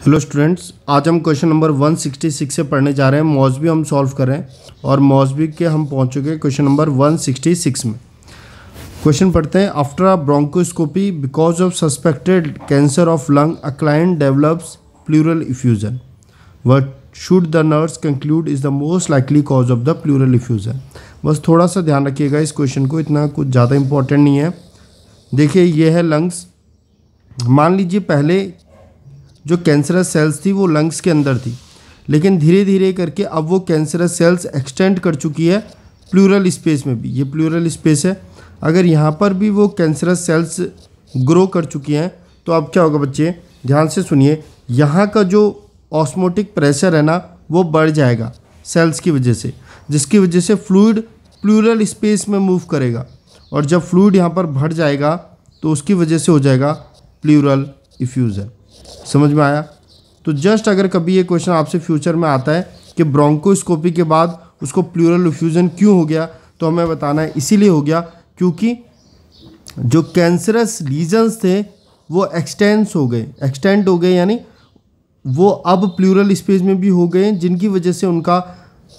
Hello students, आज हम question number 166 से पढ़ने जा रहे हैं। मॉसबी हम सॉल्व कर रहे हैं और मॉसबी के हम पहुंच चुके हैं क्वेश्चन नंबर 166 में। क्वेश्चन पढ़ते हैं। After a bronchoscopy because of suspected cancer of lung a client develops pleural effusion, what should the nurse conclude is the most likely cause of the pleural effusion. बस थोड़ा सा ध्यान रखिएगा इस question को, इतना कुछ ज़्यादा इंपॉर्टेंट नहीं है। देखिए ये है लंग्स। मान लीजिए पहले जो कैंसरस सेल्स थी वो लंग्स के अंदर थी, लेकिन धीरे धीरे करके अब वो कैंसरस सेल्स एक्सटेंड कर चुकी है प्लूरल स्पेस में भी। ये प्लूरल स्पेस है। अगर यहाँ पर भी वो कैंसरस सेल्स ग्रो कर चुकी हैं तो अब क्या होगा बच्चे, ध्यान से सुनिए। यहाँ का जो ऑस्मोटिक प्रेशर है ना वो बढ़ जाएगा सेल्स की वजह से, जिसकी वजह से फ्लूइड प्लूरल स्पेस में मूव करेगा, और जब फ्लूइड यहाँ पर बढ़ जाएगा तो उसकी वजह से हो जाएगा प्लूरल इफ्यूजन। समझ में आया? तो जस्ट अगर कभी ये क्वेश्चन आपसे फ्यूचर में आता है कि ब्रोंकोस्कोपी के बाद उसको प्लूरल इफ्यूजन क्यों हो गया, तो हमें बताना है इसीलिए हो गया क्योंकि जो कैंसरस लीजन्स थे वो एक्सटेंड हो गए, यानी वो अब प्लूरल स्पेस में भी हो गए, जिनकी वजह से उनका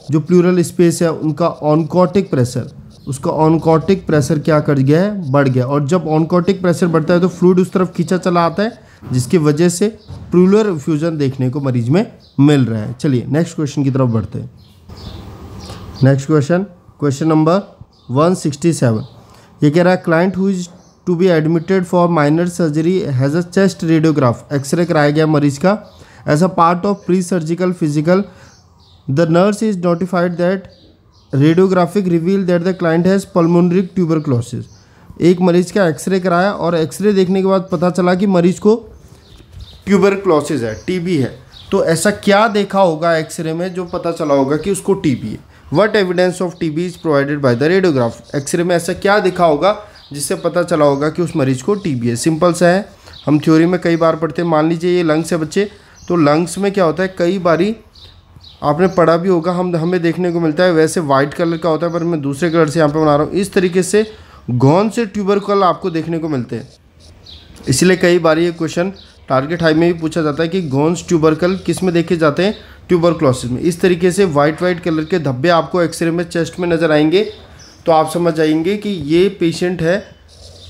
जो प्लूरल स्पेस है उनका ऑनकोटिक प्रेशर, उसका ऑनकोटिक प्रेशर क्या कर गया है, बढ़ गया। और जब ऑनकोटिक प्रेशर बढ़ता है तो फ्लूइड उस तरफ खींचा चला आता है, जिसकी वजह से प्लूरल इफ्यूजन देखने को मरीज में मिल रहा है। चलिए नेक्स्ट क्वेश्चन की तरफ बढ़ते हैं। Next question number 167। ये कह रहा है client who is to be admitted for minor surgery has a chest radiograph. X-ray कराया गया मरीज का। As a part of pre surgical physical the nurse is notified that radiographic reveal that the client has pulmonary tuberculosis. एक मरीज का x ray कराया और x ray देखने के बाद पता चला कि मरीज को ट्यूबरक्लोसिस है, टीबी है। तो ऐसा क्या देखा होगा एक्सरे में जो पता चला होगा कि उसको टीबी है? What evidence of TB is provided by the radiograph. X-ray में ऐसा क्या देखा होगा जिससे पता चला होगा कि उस मरीज को टीबी है? सिंपल सा है, हम थ्योरी में कई बार पढ़ते हैं। मान लीजिए ये लंग्स है बच्चे, तो लंग्स में क्या होता है, कई बारी आपने पढ़ा भी होगा, हमें देखने को मिलता है। वैसे वाइट कलर का होता है पर मैं दूसरे कलर से यहाँ पे बना रहा हूँ। इस तरीके से गौन से ट्यूबरकल आपको देखने को मिलते हैं। इसलिए कई बार ये क्वेश्चन टारगेट हाई में भी पूछा जाता है कि गॉन्स ट्यूबरकल किस में देखे जाते हैं, ट्यूबरक्लोसिस में। इस तरीके से वाइट कलर के धब्बे आपको एक्सरे में चेस्ट में नज़र आएंगे, तो आप समझ जाएंगे कि ये पेशेंट है,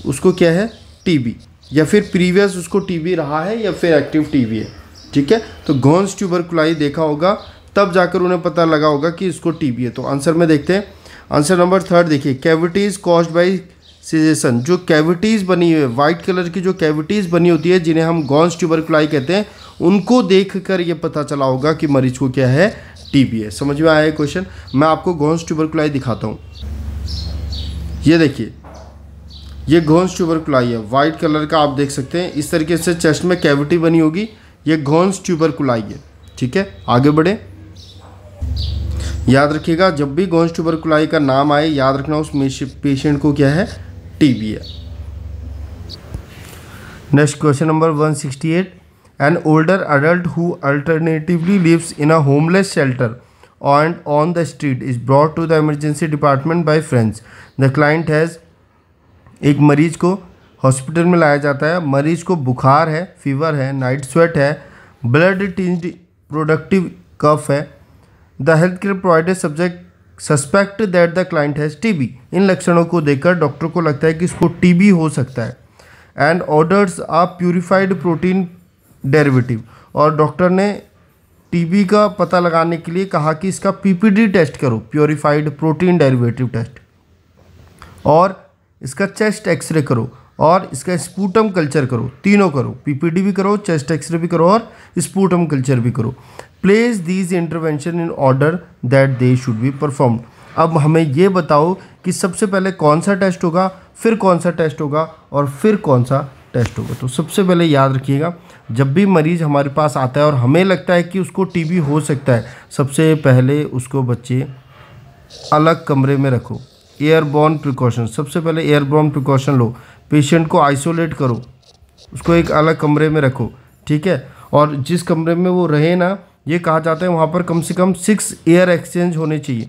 उसको क्या है, टीबी, या फिर प्रीवियस उसको टीबी रहा है या फिर एक्टिव टीबी है। ठीक है, तो गॉन्स ट्यूबरकुलाई देखा होगा, तब जाकर उन्हें पता लगा होगा कि इसको टीबी है। तो आंसर में देखते हैं। आंसर नंबर 3 देखिए, कैविटीज कॉज्ड बाय सिजेशन। जो कैविटीज़ बनी हुई है, वाइट कलर की जो कैविटीज़ बनी होती है जिन्हें हम गॉन्स ट्यूबरकुलाई कहते हैं, उनको देखकर ये पता चला होगा कि मरीज को क्या है, टीबी है। समझ में आया है क्वेश्चन? मैं आपको गॉन्स ट्यूबरकुलाई दिखाता हूँ। ये देखिए, ये गॉन्स ट्यूबरकुलाई है, वाइट कलर का आप देख सकते हैं। इस तरीके से चेस्ट में कैविटी बनी होगी, ये गॉन्स ट्यूबरकुलाई है। ठीक है, आगे बढ़े। याद रखिएगा, जब भी गॉन्स ट्यूबरकुलाई का नाम आए याद रखना उस पेशेंट को क्या है, टीबी है। Next question number 168। An older adult who alternatively lives in a homeless shelter and on the street is brought to the emergency department by friends. The client has, एक मरीज को हॉस्पिटल में लाया जाता है। मरीज को बुखार है, फीवर है, नाइट स्वेट है, ब्लड टिंज्ड प्रोडक्टिव कफ है। The health care provider suspect that the client has TB. इन लक्षणों को देखकर डॉक्टर को लगता है कि इसको टीबी हो सकता है। And orders a purified protein derivative. और डॉक्टर ने टीबी का पता लगाने के लिए कहा कि इसका पीपीडी टेस्ट करो, प्यूरिफाइड प्रोटीन डेरिवेटिव टेस्ट, और इसका चेस्ट एक्सरे करो, और इसका स्पूटम कल्चर करो। तीनों करो, पीपीडी भी करो, चेस्ट एक्सरे भी करो, और स्पूटम कल्चर भी करो। Place these intervention in order that they should be performed. अब हमें ये बताओ कि सबसे पहले कौन सा टेस्ट होगा, फिर कौन सा टेस्ट होगा, और फिर कौन सा टेस्ट होगा। तो सबसे पहले याद रखिएगा, जब भी मरीज़ हमारे पास आता है और हमें लगता है कि उसको टीबी हो सकता है, सबसे पहले उसको बच्चे अलग कमरे में रखो। एयरबॉर्न प्रिकॉशन, सबसे पहले एयरबॉर्न प्रिकॉशन लो। पेशेंट को आइसोलेट करो, उसको एक अलग कमरे में रखो। ठीक है, और जिस कमरे में वो रहे ना, ये कहा जाता है वहाँ पर कम से कम 6 एयर एक्सचेंज होने चाहिए।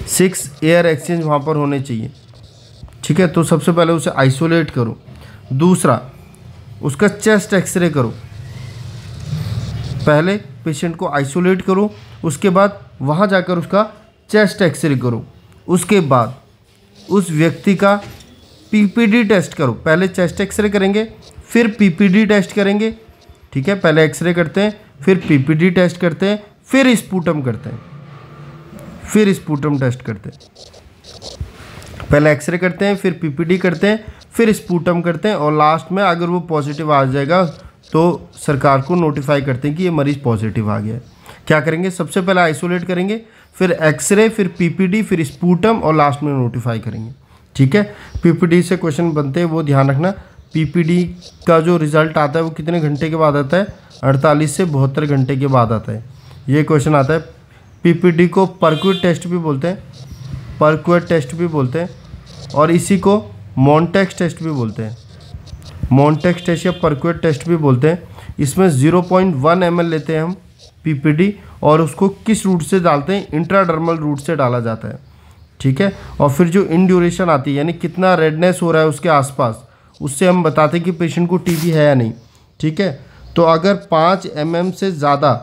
6 एयर एक्सचेंज वहाँ पर होने चाहिए। ठीक है, तो सबसे पहले उसे आइसोलेट करो। दूसरा, उसका चेस्ट एक्सरे करो। पहले पेशेंट को आइसोलेट करो, उसके बाद वहाँ जाकर उसका चेस्ट एक्सरे करो, उसके बाद उस व्यक्ति का पीपीडी टेस्ट करो। पहले चेस्ट एक्सरे करेंगे, फिर पीपीडी टेस्ट करेंगे, ठीक है। पहले एक्सरे करते हैं, फिर पीपीडी टेस्ट करते हैं, फिर स्पूटम करते हैं, फिर स्पूटम टेस्ट करते हैं। पहले एक्सरे करते हैं, फिर पीपीडी करते हैं, फिर स्पूटम करते हैं, और लास्ट में अगर वो पॉजिटिव आ जाएगा तो सरकार को नोटिफाई करते हैं कि ये मरीज़ पॉजिटिव आ गया है। क्या करेंगे, सबसे पहले आइसोलेट करेंगे, फिर एक्सरे, फिर पीपीडी, फिर स्पूटम, और लास्ट में नोटिफाई करेंगे, ठीक है। पीपीडी से क्वेश्चन बनते हैं, वो ध्यान रखना। पीपीडी का जो रिजल्ट आता है वो कितने घंटे के बाद आता है, 48 से 72 घंटे के बाद आता है। ये क्वेश्चन आता है। पीपीडी को परक्यूट टेस्ट भी बोलते हैं, परक्यूट टेस्ट भी बोलते हैं, और इसी को मॉन्टेक्स टेस्ट भी बोलते हैं। मॉन्टेक्स टेस्ट या परक्यूट टेस्ट भी बोलते हैं। इसमें 0.1 ml लेते हैं हम पीपीडी, और उसको किस रूट से डालते हैं, इंट्राडर्मल रूट से डाला जाता है, ठीक है। और फिर जो इंड्यूरेशन आती है, यानी कितना रेडनेस हो रहा है उसके आसपास, उससे हम बताते हैं कि पेशेंट को टीबी है या नहीं, ठीक है। तो अगर 5 mm से ज़्यादा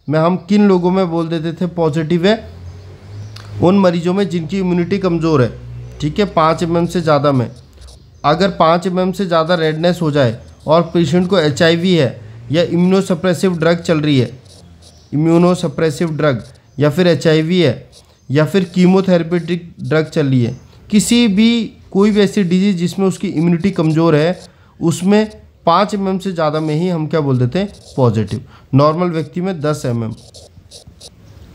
में हम किन लोगों में बोल देते थे पॉजिटिव है, उन मरीजों में जिनकी इम्यूनिटी कमज़ोर है, ठीक है। 5 mm से ज़्यादा में अगर 5 mm से ज़्यादा रेडनेस हो जाए और पेशेंट को HIV है या इम्यूनोसप्रेसिव ड्रग चल रही है, इम्यूनोसप्रेसिव ड्रग, या फिर HIV है, या फिर कीमोथेरेपेटिक ड्रग चल रही है, किसी भी कोई भी ऐसी डिजीज़ जिसमें उसकी इम्यूनिटी कमज़ोर है, उसमें 5 mm से ज़्यादा में ही हम क्या बोल देते हैं, पॉजिटिव। नॉर्मल व्यक्ति में 10 mm,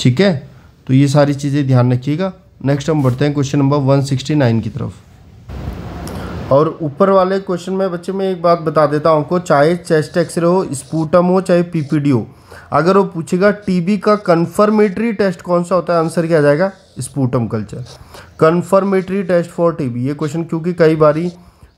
ठीक है। तो ये सारी चीज़ें ध्यान रखिएगा। नेक्स्ट हम बढ़ते हैं क्वेश्चन नंबर 169 की तरफ। और ऊपर वाले क्वेश्चन में बच्चे मैं एक बात बता देता हूँ आपको, चाहे चेस्ट एक्सरे हो, स्पूटम हो, चाहे पीपीडी हो, अगर वो पूछेगा टीबी का कन्फर्मेटरी टेस्ट कौन सा होता है, आंसर क्या आ जाएगा, sputum culture. Confirmatory test for TB, ये क्वेश्चन क्योंकि कई बारी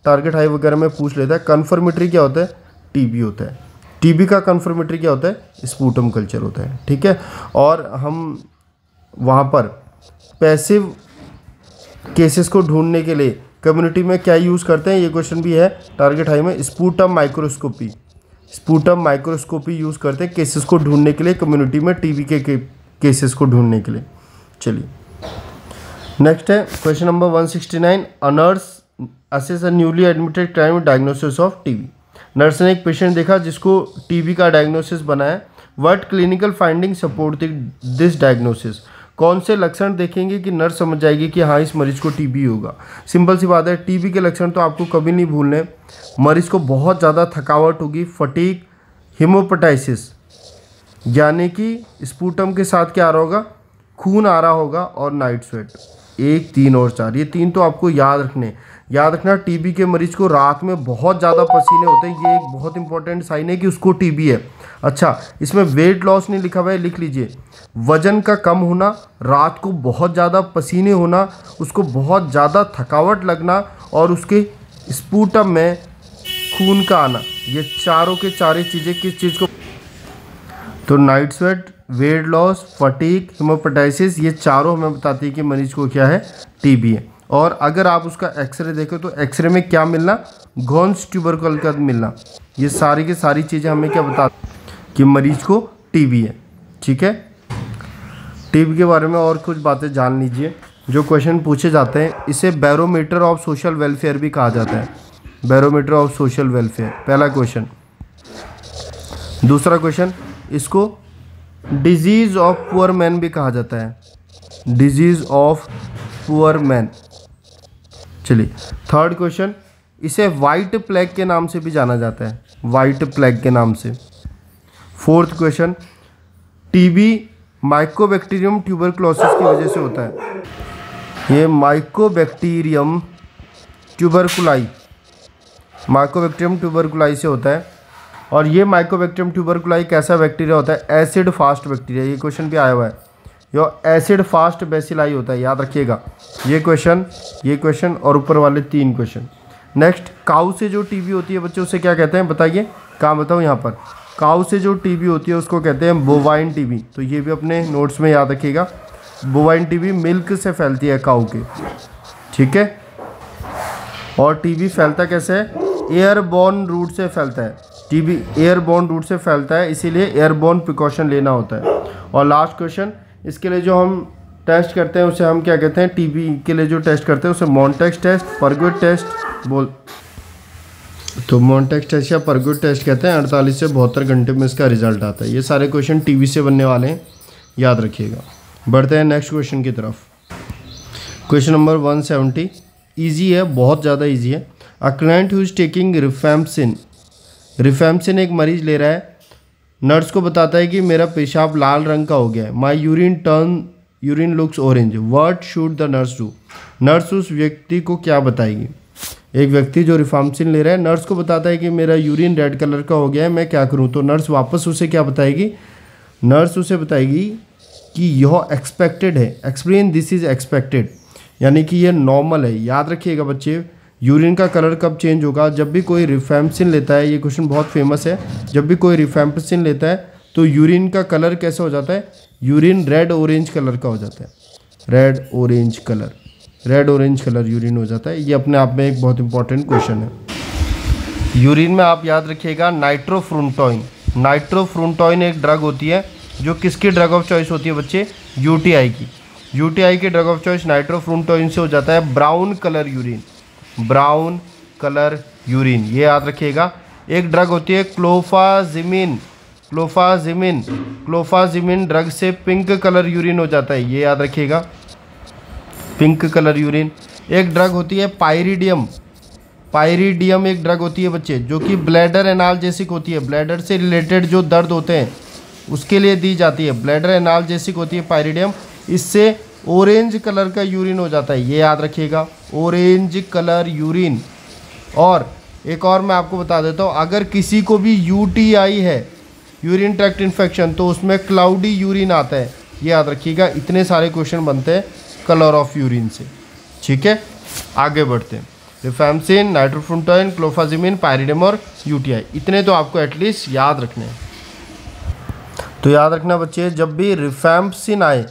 टारगेट हाई वगैरह में पूछ लेता है। कन्फर्मेटरी क्या होता है, टीबी होता है। टीबी का कन्फर्मेटरी क्या होता है, स्पूटम कल्चर होता है, ठीक है। और हम वहाँ पर पैसिव केसेस को ढूंढने के लिए कम्युनिटी में क्या यूज़ करते हैं, ये क्वेश्चन भी है टारगेट हाई में, sputum microscopy. Sputum microscopy use करते हैं केसेस को ढूंढने के लिए, कम्युनिटी में टीबी के केसेस को ढूंढने के लिए। चलिए नेक्स्ट है question number 169। A nurse assess a newly admitted crime diagnosis of TB. Nurse ने एक पेशेंट देखा जिसको टीबी का डायग्नोसिस बना है। What clinical finding support this diagnosis, कौन से लक्षण देखेंगे कि नर्स समझ जाएगी कि हाँ इस मरीज को टीबी होगा। सिंपल सी बात है, टीबी के लक्षण तो आपको कभी नहीं भूलने। मरीज को बहुत ज़्यादा थकावट होगी, फटीग, हिमोपेटाइसिस, यानी कि स्पूटम के साथ क्या आ रहा होगा, खून आ रहा होगा, और नाइट स्वेट। 1, 3 और 4, ये 3 तो आपको याद रखना। टीबी के मरीज को रात में बहुत ज़्यादा पसीने होते हैं, ये एक बहुत इंपॉर्टेंट साइन है कि उसको टीबी है। अच्छा, इसमें वेट लॉस नहीं लिखा हुआ है, लिख लीजिए। वजन का कम होना, रात को बहुत ज़्यादा पसीने होना, उसको बहुत ज़्यादा थकावट लगना, और उसके स्पूटम में खून का आना, ये चारों के चारे चीज़ें किस चीज़ को, तो night sweat, weight loss, fatigue, haemoptysis, ये चारों हमें बताती है कि मरीज को क्या है, टीबी है। और अगर आप उसका एक्सरे देखें तो एक्सरे में क्या मिलना, घोंस ट्यूबरकल का मिलना, ये सारी की सारी चीज़ें हमें क्या बता कि मरीज को टीबी है, ठीक है। टीबी के बारे में और कुछ बातें जान लीजिए जो क्वेश्चन पूछे जाते हैं। इसे बैरोमीटर ऑफ सोशल वेलफेयर भी कहा जाता है, बैरोमीटर ऑफ सोशल वेलफेयर, पहला क्वेश्चन। दूसरा क्वेश्चन, इसको डिजीज़ ऑफ पुअर मैन भी कहा जाता है, डिजीज़ ऑफ पुअर मैन। चलिए थर्ड क्वेश्चन, इसे वाइट प्लेग के नाम से भी जाना जाता है, वाइट प्लेग के नाम से। Fourth question, TB Mycobacterium tuberculosis की वजह से होता है। ये माइकोबैक्टीरियम ट्यूबरकुलाई, माइकोबैक्टीरियम ट्यूबरकुलाई से होता है। और ये माइकोबैक्टीरियम ट्यूबरकुलाई कैसा बैक्टीरिया होता है, एसिड फास्ट बैक्टीरिया। ये क्वेश्चन भी आया हुआ है, यो एसिड फास्ट बेसिलाई होता है, याद रखिएगा। ये क्वेश्चन और ऊपर वाले 3 क्वेश्चन। नेक्स्ट, काऊ से जो टीबी होती है बच्चों, उसे क्या कहते हैं बताइए, कहाँ बताओ यहाँ पर। काऊ से जो टीबी होती है उसको कहते हैं बोवाइन टीबी, तो ये भी अपने नोट्स में याद रखिएगा। बोवाइन टीबी मिल्क से फैलती है काऊ के, ठीक है। और टीबी फैलता कैसे है, एयरबॉर्न रूट से फैलता है, टीबी एयरबोर्न रूट से फैलता है, इसीलिए एयरबोर्न प्रिकॉशन लेना होता है। और लास्ट क्वेश्चन, इसके लिए जो हम टेस्ट करते हैं उसे हम क्या कहते हैं, टीबी के लिए जो टेस्ट करते हैं उसे मॉन्टेक्स टेस्ट, परगुड टेस्ट तो मॉन्टेक्स टेस्ट या परगुड टेस्ट कहते हैं। 48 से 72 घंटे में इसका रिजल्ट आता है। ये सारे क्वेश्चन टीबी से बनने वाले हैं, याद रखिएगा। बढ़ते हैं नेक्स्ट क्वेश्चन की तरफ। क्वेश्चन नंबर 170 ईजी है, बहुत ज़्यादा ईजी है। A client who is taking rifampicin एक मरीज ले रहा है, नर्स को बताता है कि मेरा पेशाब लाल रंग का हो गया है। My urine looks orange, what should the nurse do. Nurse उस व्यक्ति को क्या बताएगी। एक व्यक्ति जो रिफैम्सिन ले रहा है, नर्स को बताता है कि मेरा यूरिन रेड कलर का हो गया है, मैं क्या करूँ। तो नर्स वापस उसे क्या बताएगी, नर्स उसे बताएगी कि यह एक्सपेक्टेड है। एक्सप्लेन दिस इज़ एक्सपेक्टेड, यानी कि ये नॉर्मल है। याद रखिएगा बच्चे, यूरिन का कलर कब चेंज होगा, जब भी कोई रिफैम्सिन लेता है। ये क्वेश्चन बहुत फेमस है। जब भी कोई रिफैम्सिन लेता है तो यूरिन का कलर कैसा हो जाता है, यूरिन रेड ऑरेंज कलर का हो जाता है। रेड ऑरेंज कलर यूरिन हो जाता है। ये अपने आप में एक बहुत इंपॉर्टेंट क्वेश्चन है। यूरिन में आप याद रखिएगा नाइट्रोफ्रुंटोइन एक ड्रग होती है, जो किसकी ड्रग ऑफ चॉइस होती है बच्चे, यूटीआई की। यूटीआई की ड्रग ऑफ चॉइस नाइट्रोफ्रुंटोइन से हो जाता है ब्राउन कलर यूरिन, ये याद रखिएगा। एक ड्रग होती है क्लोफाजिमिन ड्रग से पिंक कलर यूरिन हो जाता है, ये याद रखिएगा, पिंक कलर यूरिन। एक ड्रग होती है पायरिडियम एक ड्रग होती है बच्चे, जो कि ब्लैडर एनाल्जेसिक होती है। ब्लैडर से रिलेटेड जो दर्द होते हैं उसके लिए दी जाती है, ब्लैडर एनाल्जेसिक होती है पायरिडियम। इससे ऑरेंज कलर का यूरिन हो जाता है, ये याद रखिएगा, ऑरेंज कलर यूरिन। और एक और मैं आपको बता देता हूँ, अगर किसी को भी यूटीआई है, यूरिन ट्रैक्ट इन्फेक्शन, तो उसमें क्लाउडी यूरिन आता है, ये याद रखिएगा। इतने सारे क्वेश्चन बनते हैं कलर ऑफ यूरिन से। ठीक है, आगे बढ़ते हैं। रिफैम्सिन, नाइट्रोफ्रुंटोइन, क्लोफाजिमिन, पायरिडियम और यूटीआई, इतने तो आपको एटलीस्ट याद रखने हैं। तो याद रखना बच्चे, जब भी रिफैम्सिन आए,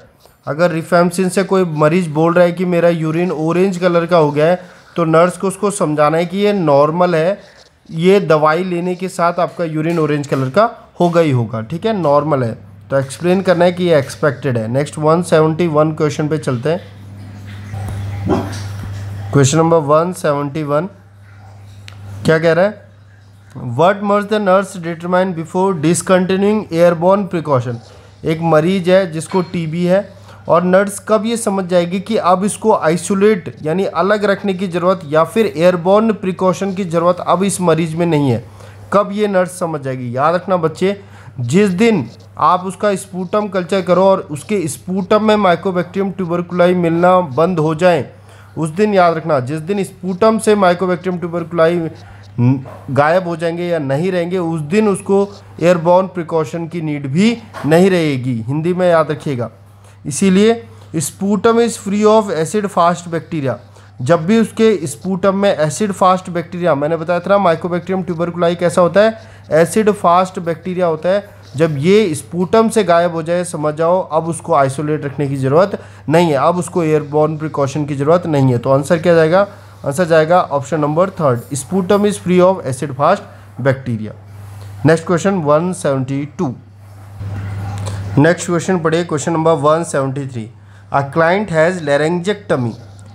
अगर रिफैम्सिन से कोई मरीज बोल रहा है कि मेरा यूरिन ऑरेंज कलर का हो गया है, तो नर्स को उसको समझाना है कि ये नॉर्मल है, ये दवाई लेने के साथ आपका यूरिन ऑरेंज कलर का होगा ही होगा। ठीक है, नॉर्मल है, तो एक्सप्लेन करना है कि ये एक्सपेक्टेड है। नेक्स्ट 171 क्वेश्चन पे चलते हैं। क्वेश्चन नंबर 171 क्या कह रहा है, what must the nurse determine before discontinuing airborne precaution. एक मरीज है जिसको टीबी है, और नर्स कब ये समझ जाएगी कि अब इसको आइसोलेट यानी अलग रखने की ज़रूरत या फिर एयरबोर्न प्रिकॉशन की ज़रूरत अब इस मरीज में नहीं है, कब ये नर्स समझ जाएगी। याद रखना बच्चे, जिस दिन आप उसका स्पूटम कल्चर करो और उसके स्पूटम में माइकोबैक्टीरियम ट्यूबरकुलाई मिलना बंद हो जाए, उस दिन याद रखना, जिस दिन स्पूटम से माइकोबैक्टीरियम ट्यूबरकुलाई गायब हो जाएंगे या नहीं रहेंगे, उस दिन उसको एयरबोर्न प्रिकॉशन की नीड भी नहीं रहेगी। हिंदी में याद रखिएगा। इसीलिए sputum is free of acid fast bacteria. जब भी उसके स्पूटम में एसिड फास्ट बैक्टीरिया, मैंने बताया था माइकोबैक्टीरियम ट्यूबरकुलाई कैसा होता है, एसिड फास्ट बैक्टीरिया होता है, जब ये स्पूटम से गायब हो जाए, समझ जाओ अब उसको आइसोलेट रखने की ज़रूरत नहीं है, अब उसको एयरबोर्न प्रिकॉशन की ज़रूरत नहीं है। तो आंसर क्या जाएगा, आंसर जाएगा option number 3, sputum is free of acid fast bacteria. Next question 172। Next question पढ़िए, question number 173। A client has laryngectomy,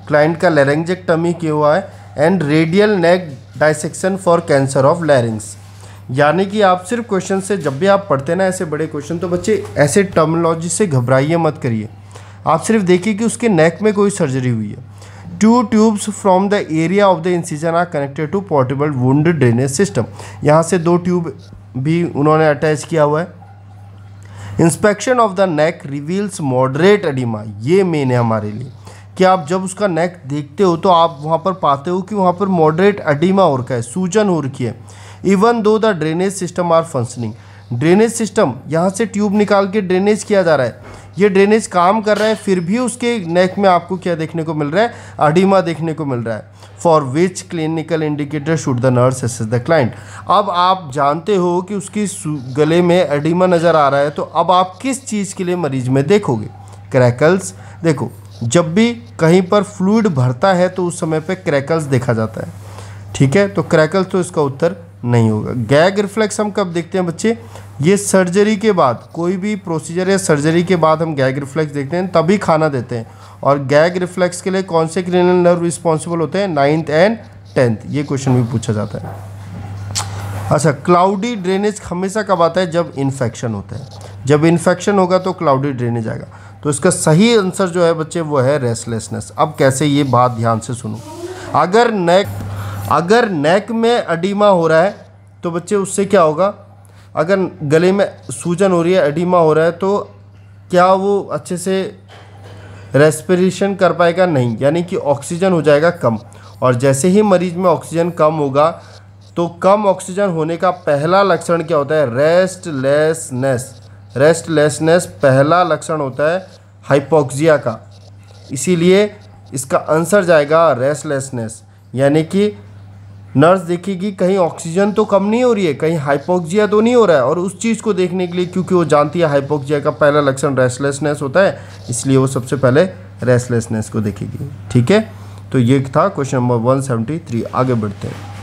client का लैरिंजेक्टमी किया हुआ है, and radial neck dissection for cancer of larynx. यानी कि आप सिर्फ क्वेश्चन से, जब भी आप पढ़ते हैं ना ऐसे बड़े क्वेश्चन, तो बच्चे ऐसे टर्मिनोलॉजी से घबराइए मत करिए, आप सिर्फ देखिए कि उसके नेक में कोई सर्जरी हुई है। 2 tubes from the area of the incision are connected to portable wound drainage system. यहाँ से 2 ट्यूब भी उन्होंने अटैच किया हुआ है। Inspection of the neck reveals moderate oedema, ये मेन है हमारे लिए कि आप जब उसका नेक देखते हो तो आप वहाँ पर पाते हो कि वहाँ पर मॉडरेट एडिमा हो रखा है, सूजन हो रखी है। Even though the drainage system are functioning, drainage system यहाँ से ट्यूब निकाल के ड्रेनेज किया जा रहा है, ये ड्रेनेज काम कर रहा है, फिर भी उसके नेक में आपको क्या देखने को मिल रहा है, एडिमा देखने को मिल रहा है। For which clinical indicator should the nurse assess the client. अब आप जानते हो कि उसकी गले में एडिमा नज़र आ रहा है, तो अब आप किस चीज़ के लिए मरीज में देखोगे, क्रैकल्स। देखो, जब भी कहीं पर फ्लूइड भरता है तो उस समय पे क्रैकल्स देखा जाता है, ठीक है, तो क्रैकल्स तो इसका उत्तर नहीं होगा। गैग रिफ्लेक्स हम कब देखते हैं बच्चे? ये सर्जरी के बाद, कोई भी प्रोसीजर या सर्जरी के बाद हम गैग रिफ्लेक्स देखते हैं, तभी खाना देते हैं। और गैग रिफ्लेक्स के लिए कौन से क्रेनियल नर्व रिस्पॉन्सिबल होते हैं? 9th and 10th। ये क्वेश्चन भी पूछा जाता है। अच्छा, क्लाउडी ड्रेनेज हमेशा कब आता है? जब इन्फेक्शन होता है। जब इन्फेक्शन होगा तो क्लाउडी ड्रेनेज आएगा। तो इसका सही आंसर जो है बच्चे वो है रेस्टलेसनेस। अब कैसे, ये बात ध्यान से सुनो। अगर नेक में एडिमा हो रहा है तो बच्चे उससे क्या होगा? अगर गले में सूजन हो रही है, एडिमा हो रहा है, तो क्या वो अच्छे से रेस्पिरेशन कर पाएगा? नहीं, यानी कि ऑक्सीजन हो जाएगा कम। और जैसे ही मरीज में ऑक्सीजन कम होगा तो कम ऑक्सीजन होने का पहला लक्षण क्या होता है? रेस्टलेसनेस। रेस्टलेसनेस पहला लक्षण होता है हाइपोक्सिया का, इसीलिए इसका आंसर जाएगा रेस्टलेसनेस। यानी कि नर्स देखेगी कहीं ऑक्सीजन तो कम नहीं हो रही है, कहीं हाइपोक्सिया तो नहीं हो रहा है, और उस चीज़ को देखने के लिए, क्योंकि वो जानती है हाइपोक्सिया का पहला लक्षण रेस्टलेसनेस होता है, इसलिए वो सबसे पहले रेस्टलेसनेस को देखेगी। ठीक है, तो ये था क्वेश्चन नंबर 173। आगे बढ़ते हैं।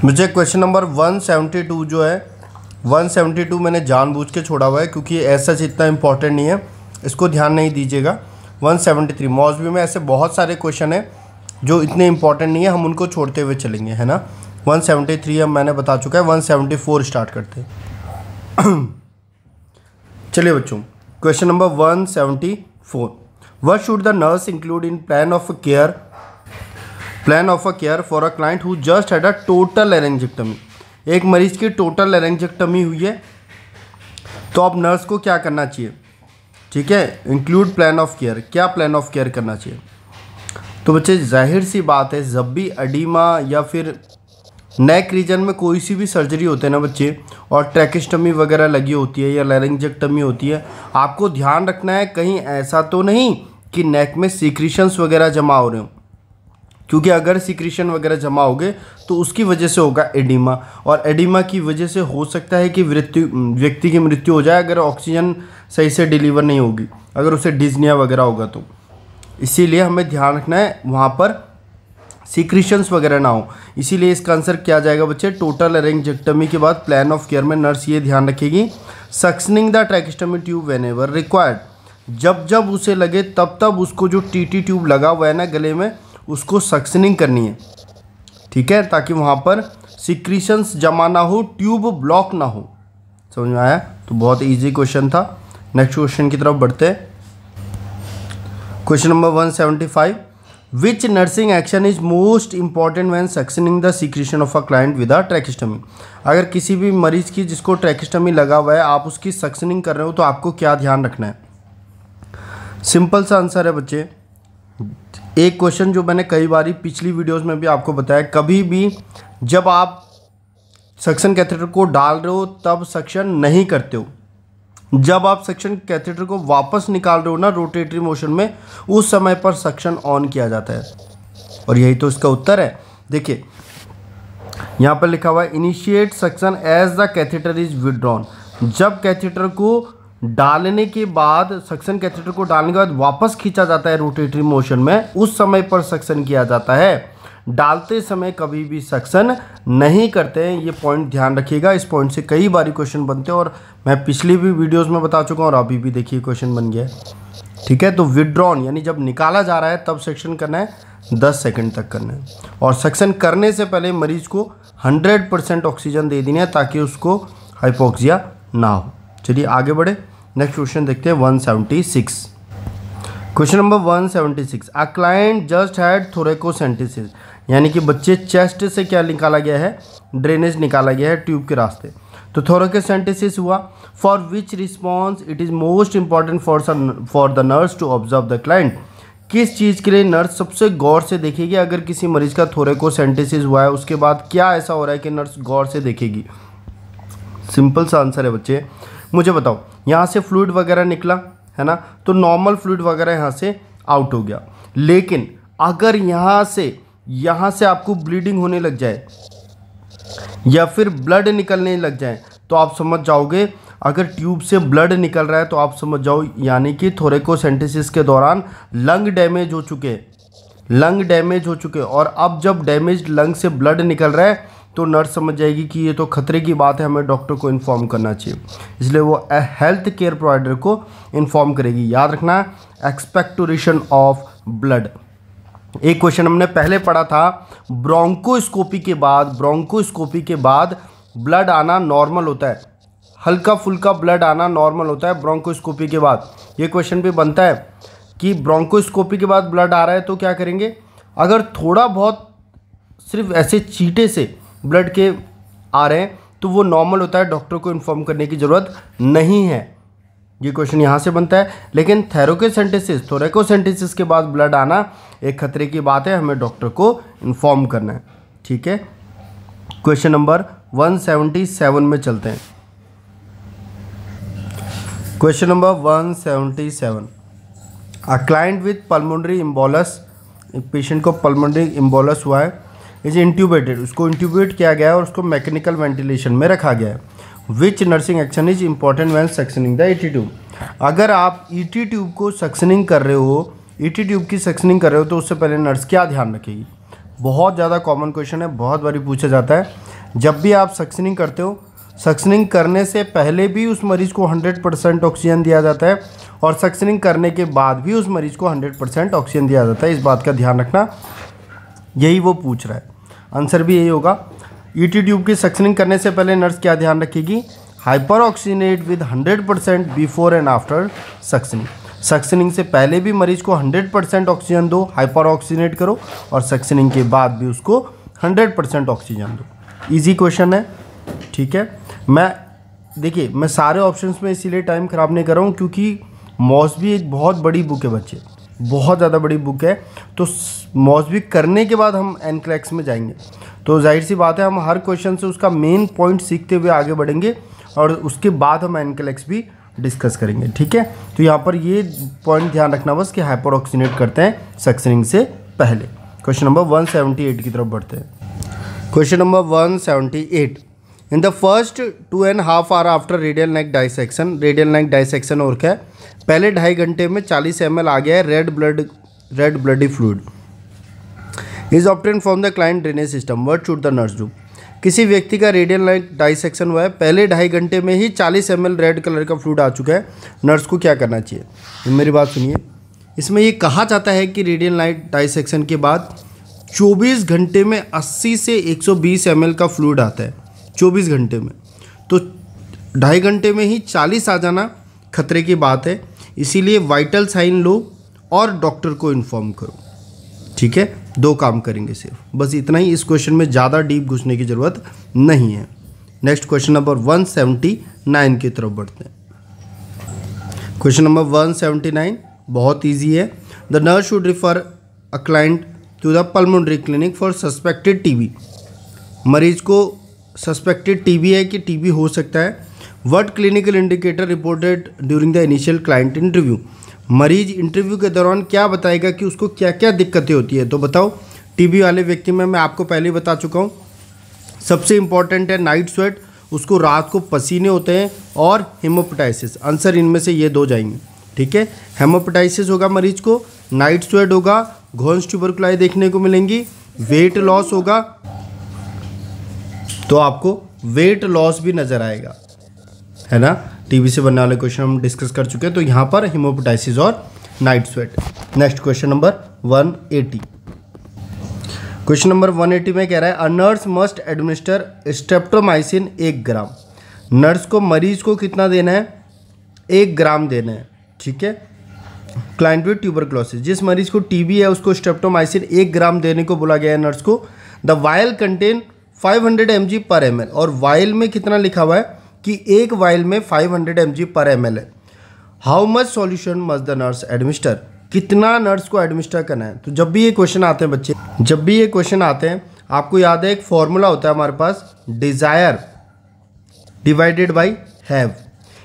मुझे क्वेश्चन नंबर 172 जो है, 172 मैंने जानबूझ के छोड़ा हुआ है क्योंकि ऐसा इतना इंपॉर्टेंट नहीं है, इसको ध्यान नहीं दीजिएगा। 173 मौजवी में ऐसे बहुत सारे क्वेश्चन हैं जो इतने इंपॉर्टेंट नहीं है, हम उनको छोड़ते हुए चलेंगे, है ना। 173 अब मैंने बता चुका है, 174 स्टार्ट करते हैं। चलिए बच्चों, question number 174। What should the nurse include in plan of a care for a client who just had a total laryngectomy. एक मरीज की टोटल लैरिंजेक्टमी हुई है, तो अब नर्स को क्या करना चाहिए? ठीक है, इंक्लूड प्लान ऑफ केयर। क्या प्लान ऑफ केयर करना चाहिए? तो बच्चे जाहिर सी बात है, जब भी एडिमा या फिर नेक रीजन में कोई सी भी सर्जरी होते हैं ना बच्चे, और ट्रैकेस्टमी वगैरह लगी होती है या लैरिंजेक्टमी होती है, आपको ध्यान रखना है कहीं ऐसा तो नहीं कि नेक में सीक्रेशंस वगैरह जमा हो रहे हो, क्योंकि अगर सीक्रेशन वगैरह जमा हो गए तो उसकी वजह से होगा एडिमा, और एडिमा की वजह से हो सकता है कि व्यक्ति की मृत्यु हो जाए अगर ऑक्सीजन सही से डिलीवर नहीं होगी, अगर उसे डिज्निया वगैरह होगा तो। इसीलिए हमें ध्यान रखना है वहाँ पर सीक्रेशंस वगैरह ना हो। इसीलिए इसका आंसर क्या जाएगा बच्चे? टोटल लैरिंजेक्टमी के बाद प्लान ऑफ केयर में नर्स ये ध्यान रखेगी, suctioning the tracheostomy tube whenever required. जब जब उसे लगे तब तब उसको जो टीटी ट्यूब लगा हुआ है ना गले में, उसको सक्शनिंग करनी है। ठीक है, ताकि वहाँ पर सीक्रेशंस जमा ना हो, ट्यूब ब्लॉक ना हो। समझ में आया? तो बहुत इजी क्वेश्चन था। नेक्स्ट क्वेश्चन की तरफ बढ़ते हैं। Question number 175। Which nursing action is most important when suctioning the secretion of a client with a tracheostomy. अगर किसी भी मरीज की जिसको ट्रैकेस्टमी लगा हुआ है, आप उसकी सक्शनिंग कर रहे हो, तो आपको क्या ध्यान रखना है? सिंपल सा आंसर है बच्चे। एक क्वेश्चन जो मैंने कई बार पिछली वीडियोस में भी आपको बताया, कभी भी जब आप सक्शन कैथेटर को डाल रहे हो तब सक्शन नहीं करते हो। जब आप सक्शन कैथेटर को वापस निकाल रहे हो ना रोटेटरी मोशन में, उस समय पर सक्शन ऑन किया जाता है। और यही तो इसका उत्तर है। देखिए यहाँ पर लिखा हुआ है initiate suction as the catheter is withdrawn. जब कैथेटर को डालने के बाद, सक्शन कैथेटर को डालने के बाद वापस खींचा जाता है रोटेटरी मोशन में, उस समय पर सक्शन किया जाता है। डालते समय कभी भी सक्शन नहीं करते हैं, ये पॉइंट ध्यान रखिएगा। इस पॉइंट से कई बार क्वेश्चन बनते हैं, और मैं पिछली भी वीडियोस में बता चुका हूँ, और अभी भी देखिए क्वेश्चन बन गया है। ठीक है, तो विड्रॉन यानी जब निकाला जा रहा है तब सक्शन करना है, 10 सेकंड तक करना है। और सक्शन करने से पहले मरीज को 100% ऑक्सीजन दे देनी है ताकि उसको हाइपोक्सिया ना हो। चलिए आगे बढ़े, नेक्स्ट क्वेश्चन देखते हैं 176। Question number 176। A client just had thoracentesis, यानी कि बच्चे चेस्ट से क्या निकाला गया है? ड्रेनेज निकाला गया है ट्यूब के रास्ते। तो थोरेकोसेंटेसिस हुआ। For which response it is most important for the nurse to observe the client. किस चीज़ के लिए नर्स सबसे गौर से देखेगी? अगर किसी मरीज का थोरेकोसेंटेसिस हुआ है, उसके बाद क्या ऐसा हो रहा है कि नर्स गौर से देखेगी? सिंपल सा आंसर है बच्चे। मुझे बताओ, यहाँ से फ्लूइड वगैरह निकला है ना, तो नॉर्मल फ्लूइड वगैरह यहाँ से आउट हो गया। लेकिन अगर यहाँ से आपको ब्लीडिंग होने लग जाए या फिर ब्लड निकलने लग जाए, तो आप समझ जाओगे, अगर ट्यूब से ब्लड निकल रहा है तो आप समझ जाओ यानी कि थोरेकोसेंटेसिस के दौरान लंग डैमेज हो चुके। और अब जब डैमेज्ड लंग से ब्लड निकल रहा है तो नर्स समझ जाएगी कि ये तो खतरे की बात है, हमें डॉक्टर को इन्फॉर्म करना चाहिए, इसलिए वो हेल्थ केयर प्रोवाइडर को इन्फॉर्म करेगी। याद रखना, एक्सपेक्टोरेशन ऑफ ब्लड। एक क्वेश्चन हमने पहले पढ़ा था, ब्रोंकोस्कोपी के बाद ब्लड आना नॉर्मल होता है, हल्का फुल्का ब्लड आना नॉर्मल होता है ब्रोंकोस्कोपी के बाद। ये क्वेश्चन भी बनता है कि ब्रोंकोस्कोपी के बाद ब्लड आ रहा है तो क्या करेंगे। अगर थोड़ा बहुत सिर्फ ऐसे चीटे से ब्लड के आ रहे हैं तो वो नॉर्मल होता है, डॉक्टर को इन्फॉर्म करने की ज़रूरत नहीं है। ये क्वेश्चन यहाँ से बनता है। लेकिन थोरेकोसेंटेसिस के बाद ब्लड आना एक खतरे की बात है, हमें डॉक्टर को इन्फॉर्म करना है। ठीक है, क्वेश्चन नंबर 177 में चलते हैं। Question number 177, a client with pulmonary embolus, एक पेशेंट को पल्मोनरी इम्बोलस हुआ है, इज इंट्यूबेटेड, उसको इंट्यूबेट किया गया है और उसको मैकेनिकल वेंटिलेशन में रखा गया है। विच nursing action is important when suctioning the ET tube. अगर आप ईटी ट्यूब को सक्शनिंग कर रहे हो, ईटी ट्यूब की सक्शनिंग कर रहे हो, तो उससे पहले नर्स क्या ध्यान रखेगी। बहुत ज़्यादा कॉमन क्वेश्चन है, बहुत बारी पूछा जाता है। जब भी आप सक्शनिंग करते हो, सक्शनिंग करने से पहले भी उस मरीज़ को 100% ऑक्सीजन दिया जाता है और सक्शनिंग करने के बाद भी उस मरीज़ को 100% ऑक्सीजन दिया जाता है। इस बात का ध्यान रखना, यही वो पूछ रहा है, आंसर भी यही होगा। ईटी ट्यूब की सक्शनिंग करने से पहले नर्स क्या ध्यान रखेगी, hyper oxygenate with 100% before and after suctioning. Suctioning से पहले भी मरीज को 100% ऑक्सीजन दो, हाइपर ऑक्सीजनेट करो, और सक्शनिंग के बाद भी उसको 100% ऑक्सीजन दो। इजी क्वेश्चन है। ठीक है, मैं सारे ऑप्शंस में इसीलिए टाइम ख़राब नहीं कर रहा हूँ क्योंकि मौसवी एक बहुत बड़ी बुक है बच्चे, बहुत ज़्यादा बड़ी बुक है। तो मौसवी करने के बाद हम एनक्लेक्स में जाएंगे, तो जाहिर सी बात है हम हर क्वेश्चन से उसका मेन पॉइंट सीखते हुए आगे बढ़ेंगे और उसके बाद हम एनक्लेक्स भी डिस्कस करेंगे। ठीक है, तो यहाँ पर ये पॉइंट ध्यान रखना बस कि हाइपर ऑक्सीजनेट करते हैं सक्शनिंग से पहले। क्वेश्चन नंबर 178 की तरफ बढ़ते हैं। Question number 178, in the first 2.5 hour after radial neck dissection, radial neck dissection और क्या है, पहले 2.5 घंटे में 40 ml आ गया है red bloody fluid, is obtain from the client drainage system, what should the nurse do. किसी व्यक्ति का रेडियल नेक डाइसेक्शन हुआ है, पहले 2.5 घंटे में ही 40 ml रेड कलर का फ्लूइड आ चुका है, नर्स को क्या करना चाहिए। मेरी बात सुनिए, इसमें ये कहा जाता है कि रेडियल नेक डाइसेक्शन के बाद 24 घंटे में 80 से 120 ml का फ्लूइड आता है, 24 घंटे में। तो 2.5 घंटे में ही 40 आ जाना खतरे की बात है, इसीलिए वाइटल साइन लो और डॉक्टर को इन्फॉर्म करो। ठीक है, 2 काम करेंगे सिर्फ, बस इतना ही। इस क्वेश्चन में ज़्यादा डीप घुसने की ज़रूरत नहीं है। नेक्स्ट क्वेश्चन नंबर 179 की तरफ बढ़ते हैं। क्वेश्चन नंबर 179 बहुत इजी है। The nurse should refer a client to the pulmonary clinic for suspected TB. मरीज को सस्पेक्टेड टीबी है कि टीबी हो सकता है। What clinical indicator reported during the initial client interview. मरीज इंटरव्यू के दौरान क्या बताएगा कि उसको क्या क्या दिक्कतें होती है। तो बताओ, टीबी वाले व्यक्ति में मैं आपको पहले ही बता चुका हूँ, सबसे इंपॉर्टेंट है नाइट स्वेट, उसको रात को पसीने होते हैं, और हेमोपेटाइसिस। आंसर इनमें से ये 2 जाएंगे। ठीक है, हेमोपेटाइसिस होगा मरीज को, नाइट स्वेट होगा, घोंस ट्यूबरकुलाई देखने को मिलेंगी, वेट लॉस होगा, तो आपको वेट लॉस भी नज़र आएगा, है ना। टीबी से बनने वाले क्वेश्चन हम डिस्कस कर चुके हैं, तो यहाँ पर हेमोपेटाइसिस और night sweat. Next question number 180। Question number 180 में कह रहा है, a nurse must administer streptomycin 1 gram. Nurse को मरीज को कितना देना है, 1 ग्राम देना है। ठीक है, क्लाइंट विद ट्यूबरक्लोसिस, जिस मरीज को टीबी है उसको स्ट्रेप्टोमाइसिन 1 ग्राम देने को बोला गया है नर्स को। द वायल कंटेन 500 mg पर ml, और वायल में कितना लिखा हुआ है कि एक वायल में 500 mg पर ml है। How much solution must the nurse administer, कितना नर्स को एडमिनिस्टर करना है। तो जब भी ये क्वेश्चन आते हैं बच्चे, जब भी ये क्वेश्चन आते हैं, आपको याद है एक फॉर्मूला होता है हमारे पास, डिज़ायर डिवाइडेड बाई हैव,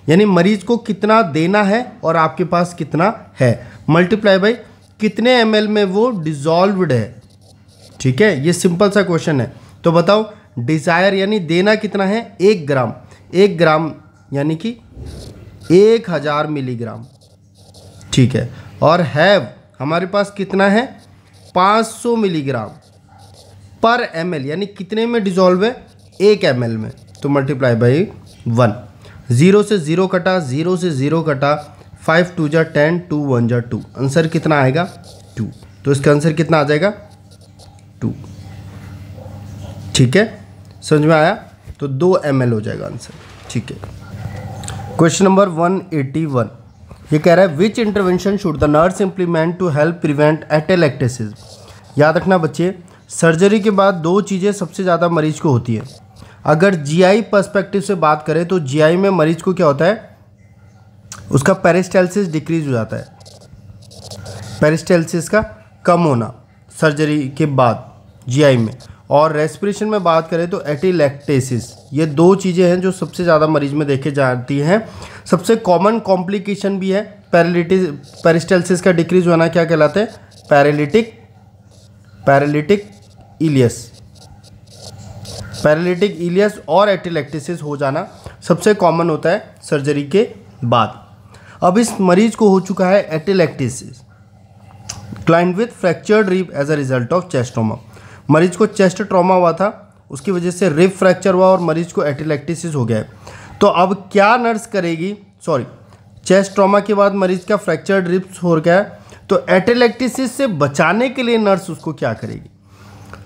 यानी मरीज को कितना देना है और आपके पास कितना है, मल्टीप्लाई बाई कितने ml में वो डिजॉल्व्ड है। ठीक है, ये सिंपल सा क्वेश्चन है। तो बताओ, डिज़ायर यानी देना कितना है, 1 ग्राम, 1 ग्राम यानी कि 1000 मिलीग्राम। ठीक है, और हैव हमारे पास कितना है, 500 मिलीग्राम, पर ml, यानी कितने में डिजॉल्व है, 1 ml में, तो मल्टीप्लाई बाई 1। 0 से 0 कटा, 0 से 0 कटा, 5 2 जा 10, 2 1 जा 2, आंसर कितना आएगा 2। तो इसका आंसर कितना आ जाएगा 2। ठीक है, समझ में आया, तो 2 ml हो जाएगा आंसर। ठीक है, क्वेश्चन नंबर 181, ये कह रहा है which intervention should the nurse implement to help prevent atelectasis. याद रखना बच्चे, सर्जरी के बाद 2 चीज़ें सबसे ज़्यादा मरीज को होती है। अगर जीआई पर्सपेक्टिव से बात करें तो जीआई में मरीज को क्या होता है, उसका पेरिस्टाल्सिस डिक्रीज हो जाता है, पेरिस्टाल्सिस का कम होना सर्जरी के बाद जीआई में। और रेस्पिरेशन में बात करें तो एटिलेक्टेसिस, ये 2 चीज़ें हैं जो सबसे ज़्यादा मरीज में देखे जाती हैं। सबसे कॉमन कॉम्प्लिकेशन भी है पेरिस्टाल्सिस का डिक्रीज होना, क्या कहलाते हैं, पैरालिटिक इलियस और एटिलेक्टेसिस हो जाना सबसे कॉमन होता है सर्जरी के बाद। अब इस मरीज को हो चुका है atelectasis, client with fractured rib as a result of chest trauma. मरीज को चेस्ट ट्रॉमा हुआ था, उसकी वजह से रिब फ्रैक्चर हुआ और मरीज को एटिलेक्टेसिस हो गया है। तो अब क्या नर्स करेगी, चेस्ट ट्रॉमा के बाद मरीज का फ्रैक्चर्ड रिब्स हो गया है, तो एटिलेक्टेसिस से बचाने के लिए नर्स उसको क्या करेगी।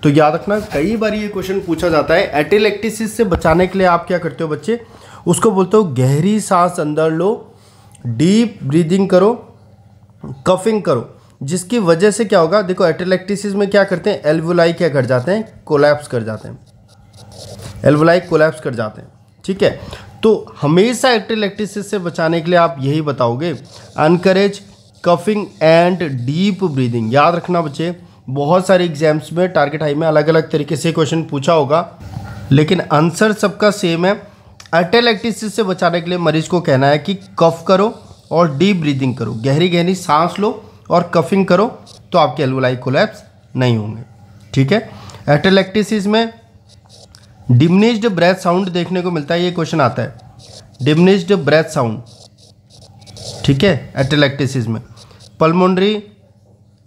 तो याद रखना, कई बार ये क्वेश्चन पूछा जाता है, एटिलेक्टेसिस से बचाने के लिए आप क्या करते हो बच्चे, उसको बोलते हो गहरी सांस अंदर लो, डीप ब्रीदिंग करो, कफिंग करो, जिसकी वजह से क्या होगा, देखो एटिलेक्टेसिस में क्या करते हैं, एल्वुलाई क्या कर जाते हैं, कोलैप्स कर जाते हैं, एल्वुलाई कोलैप्स कर जाते हैं। ठीक है, तो हमेशा एटिलेक्टेसिस से बचाने के लिए आप यही बताओगे, encourage coughing and deep breathing. याद रखना बच्चे, बहुत सारे एग्जाम्स में टारगेट हाई में अलग अलग तरीके से क्वेश्चन पूछा होगा, लेकिन आंसर सबका सेम है। एटिलेक्टेसिस से बचाने के लिए मरीज को कहना है कि कफ करो और डीप ब्रीदिंग करो, गहरी गहरी सांस लो और कफिंग करो, तो आपके एल्वुलाई कोलैप्स नहीं होंगे। ठीक है, एटिलेक्टेसिस में डिमिनिश्ड ब्रेथ साउंड देखने को मिलता है, ये क्वेश्चन आता है, डिमिनिश्ड ब्रेथ साउंड। ठीक है, एटिलेक्टेसिस में पल्मोनरी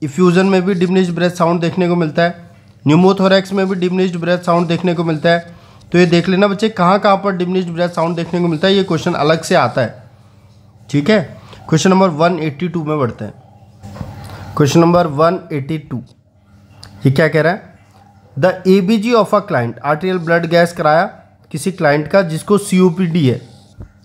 इफ्यूजन में भी डिमिनिश्ड ब्रेथ साउंड देखने को मिलता है, न्यूमोथोरैक्स में भी डिमिनिश्ड ब्रेथ साउंड देखने को मिलता है। तो ये देख लेना बच्चे, कहाँ कहाँ पर डिमिनिश्ड ब्रेथ साउंड देखने को मिलता है, ये क्वेश्चन अलग से आता है। ठीक है, क्वेश्चन नंबर 182 में बढ़ते हैं। क्वेश्चन नंबर 182, ये क्या कह रहा है, the ABG of a client, arterial blood gas कराया किसी क्लाइंट का जिसको सीओपीडी है।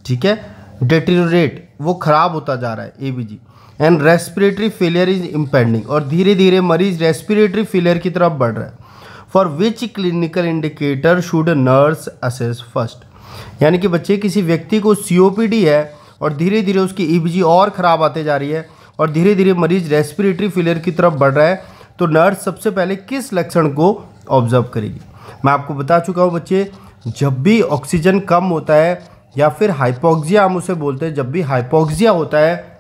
ठीक है, डेटेरियोरेट, वो खराब होता जा रहा है ABG, and respiratory failure is impending, और धीरे धीरे मरीज रेस्पिरेटरी फेलियर की तरफ बढ़ रहा है। For which clinical indicator should nurse assess first. यानी कि बच्चे, किसी व्यक्ति को सीओपीडी है और धीरे धीरे उसकी ईबीजी और ख़राब आते जा रही है और धीरे धीरे मरीज रेस्पिरेटरी फेलियर की तरफ बढ़ रहा है, तो नर्स सबसे पहले किस लक्षण को ऑब्जर्व करेगी। मैं आपको बता चुका हूँ बच्चे, जब भी ऑक्सीजन कम होता है या फिर हाइपोक्सिया हम उसे बोलते हैं, जब भी हाइपोक्सिया होता है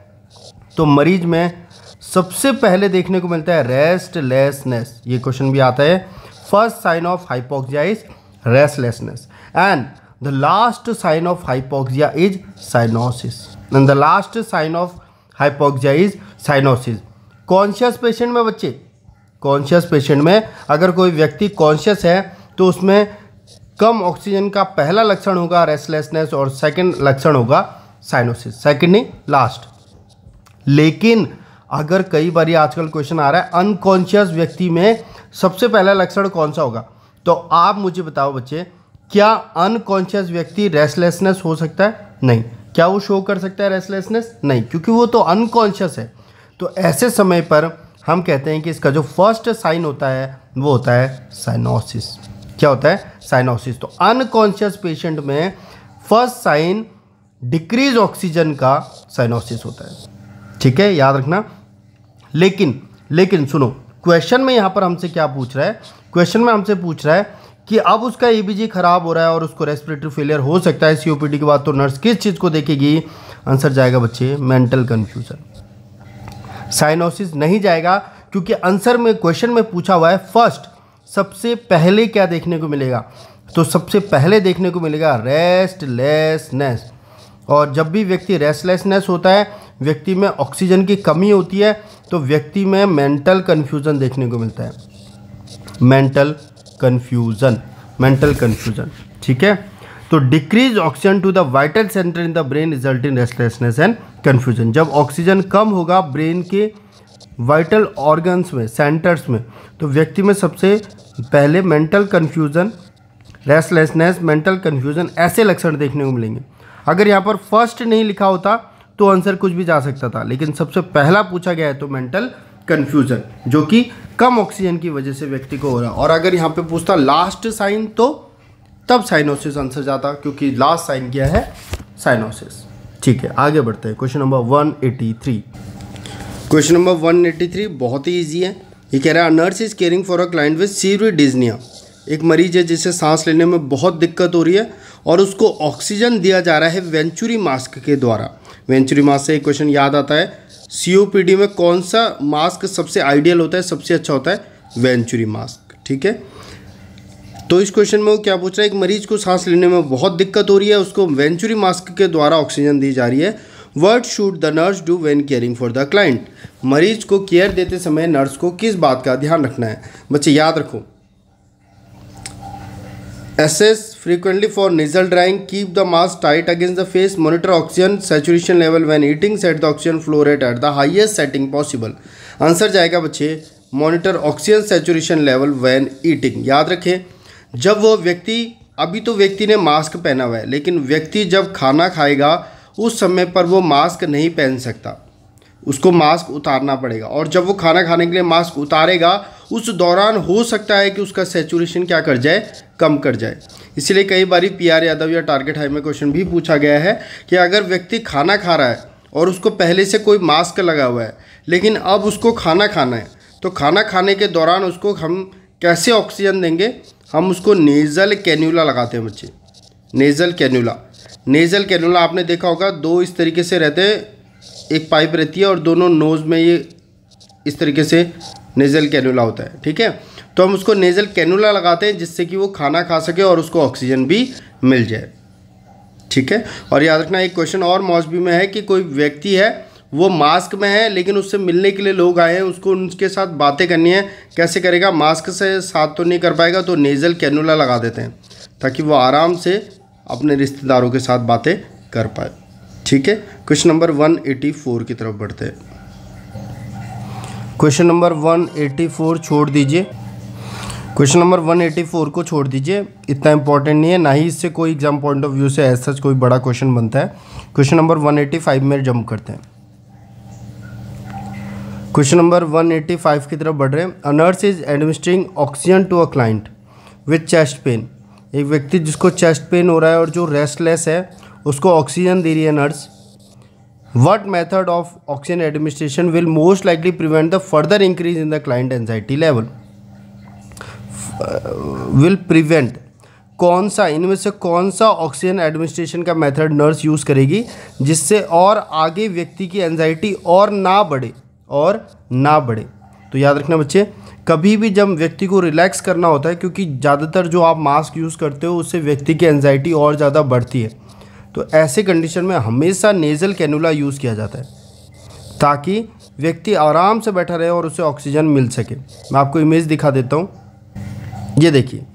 तो मरीज में सबसे पहले देखने को मिलता है रेस्टलेसनेस। ये क्वेश्चन भी आता है, first sign of hypoxia is restlessness and the last sign of hypoxia is cyanosis, and the last sign of hypoxia is cyanosis. Conscious patient में बच्चे, कॉन्शियस पेशेंट में अगर कोई व्यक्ति कॉन्शियस है तो उसमें कम ऑक्सीजन का पहला लक्षण होगा रेस्टलेसनेस और सेकंड लक्षण होगा साइनोसिस, सेकंड नहीं लास्ट। लेकिन अगर कई बार आजकल क्वेश्चन आ रहा है अनकॉन्शियस व्यक्ति में सबसे पहला लक्षण कौन सा होगा, तो आप मुझे बताओ बच्चे, क्या अनकॉन्शियस व्यक्ति रेस्टलेसनेस हो सकता है? नहीं। क्या वो शो कर सकता है रेस्टलेसनेस? नहीं, क्योंकि वो तो अनकॉन्शियस है। तो ऐसे समय पर हम कहते हैं कि इसका जो फर्स्ट साइन होता है वो होता है साइनोसिस। क्या होता है? साइनोसिस। तो अनकॉन्शियस पेशेंट में फर्स्ट साइन डिक्रीज ऑक्सीजन का साइनोसिस होता है। ठीक है, याद रखना। लेकिन सुनो, क्वेश्चन में यहाँ पर हमसे क्या पूछ रहा है? क्वेश्चन में हमसे पूछ रहा है कि अब उसका ईबीजी खराब हो रहा है और उसको रेस्पिरेटरी फेलियर हो सकता है सीओपीडी के बाद, तो नर्स किस चीज़ को देखेगी? आंसर जाएगा बच्चे मेंटल कन्फ्यूजन। साइनोसिस नहीं जाएगा, क्योंकि आंसर में क्वेश्चन में पूछा हुआ है फर्स्ट, सबसे पहले क्या देखने को मिलेगा? तो सबसे पहले देखने को मिलेगा रेस्टलेसनेस। और जब भी व्यक्ति रेस्टलेसनेस होता है, व्यक्ति में ऑक्सीजन की कमी होती है, तो व्यक्ति में मेंटल कन्फ्यूजन देखने को मिलता है। Mental confusion, mental confusion. ठीक है, तो decrease oxygen to the vital centre in the brain result in restlessness and confusion. जब ऑक्सीजन कम होगा ब्रेन के वाइटल ऑर्गन्स में, सेंटर्स में, तो व्यक्ति में सबसे पहले mental confusion, restlessness, mental confusion ऐसे लक्षण देखने को मिलेंगे। अगर यहाँ पर फर्स्ट नहीं लिखा होता तो आंसर कुछ भी जा सकता था, लेकिन सबसे पहला पूछा गया है तो मेंटल कन्फ्यूज़न, जो कि कम ऑक्सीजन की वजह से व्यक्ति को हो रहा है। और अगर यहाँ पे पूछता लास्ट साइन तो तब साइनोसिस आंसर जाता, क्योंकि लास्ट साइन क्या है, साइनोसिस। ठीक है, आगे बढ़ते हैं। Question number 183। क्वेश्चन नंबर 183 बहुत ही ईजी है। ये कह रहा है nurse is caring for a client with severe डिज्निया। एक मरीज है जिसे सांस लेने में बहुत दिक्कत हो रही है और उसको ऑक्सीजन दिया जा रहा है वेंचुरी मास्क के द्वारा। वेंचुरी मास्क से एक क्वेश्चन याद आता है, सीओपीडी में कौन सा मास्क सबसे आइडियल होता है, सबसे अच्छा होता है वेंचुरी मास्क। ठीक है, तो इस क्वेश्चन में वो क्या पूछ रहा है, एक मरीज को सांस लेने में बहुत दिक्कत हो रही है, उसको वेंचुरी मास्क के द्वारा ऑक्सीजन दी जा रही है। What should the nurse do when caring for the client. मरीज को केयर देते समय नर्स को किस बात का ध्यान रखना है। बच्चे याद रखो, assess frequently for nasal drying, keep the mask tight against the face, monitor oxygen saturation level when eating, set the oxygen flow rate at the highest setting possible। Answer जाएगा बच्चे monitor oxygen saturation level when eating. याद रखें, जब वो व्यक्ति, अभी तो व्यक्ति ने मास्क पहना हुआ है, लेकिन व्यक्ति जब खाना खाएगा उस समय पर वो मास्क नहीं पहन सकता, उसको मास्क उतारना पड़ेगा। और जब वो खाना खाने के लिए मास्क उतारेगा उस दौरान हो सकता है कि उसका सैचुरेशन क्या कर जाए, कम कर जाए। इसलिए कई बारी पीआर यादव या टारगेट हाई में क्वेश्चन भी पूछा गया है कि अगर व्यक्ति खाना खा रहा है और उसको पहले से कोई मास्क लगा हुआ है, लेकिन अब उसको खाना खाना है, तो खाना खाने के दौरान उसको हम कैसे ऑक्सीजन देंगे, हम उसको नेज़ल कैन्यूला लगाते हैं बच्चे। नेज़ल कैन्यूला, नेज़ल कैन्यूला आपने देखा होगा, दो इस तरीके से रहते हैं, एक पाइप रहती है और दोनों नोज़ में ये इस तरीके से नेज़ल कैन्यूला होता है। ठीक है, तो हम उसको नेज़ल कैन्यूला लगाते हैं जिससे कि वो खाना खा सके और उसको ऑक्सीजन भी मिल जाए। ठीक है, और याद रखना एक क्वेश्चन और मौजूद में है कि कोई व्यक्ति है वो मास्क में है लेकिन उससे मिलने के लिए लोग आए हैं, उसको उनके साथ बातें करनी है, कैसे करेगा, मास्क से साथ तो नहीं कर पाएगा, तो नेज़ल कैन्यूला लगा देते हैं ताकि वो आराम से अपने रिश्तेदारों के साथ बातें कर पाए। ठीक है, क्वेश्चन नंबर 184 की तरफ बढ़ते हैं। क्वेश्चन नंबर 184 छोड़ दीजिए, क्वेश्चन नंबर 184 को छोड़ दीजिए, इतना इंपॉर्टेंट नहीं है, ना ही इससे कोई एग्जाम पॉइंट ऑफ व्यू से ऐसा कोई बड़ा क्वेश्चन बनता है। क्वेश्चन नंबर 185 में जंप करते हैं। क्वेश्चन नंबर 185 की तरफ बढ़ रहे हैं। A nurse is administering oxygen to a client with chest pain. एक व्यक्ति जिसको चेस्ट पेन हो रहा है और जो रेस्टलेस है उसको ऑक्सीजन दे रही है nurse. What method of oxygen administration will most likely prevent the further increase in the client anxiety level? Will prevent, कौन सा इनमें से कौन सा ऑक्सीजन एडमिनिस्ट्रेशन का मेथड नर्स यूज़ करेगी जिससे और आगे व्यक्ति की एंजाइटी और ना बढ़े। तो याद रखना बच्चे, कभी भी जब व्यक्ति को रिलैक्स करना होता है, क्योंकि ज़्यादातर जो आप मास्क यूज़ करते हो उससे व्यक्ति की एंजाइटी और ज़्यादा बढ़ती है, तो ऐसे कंडीशन में हमेशा नेज़ल कैन्यूला यूज़ किया जाता है ताकि व्यक्ति आराम से बैठा रहे और उसे ऑक्सीजन मिल सके। मैं आपको इमेज दिखा देता हूँ, ये देखिए,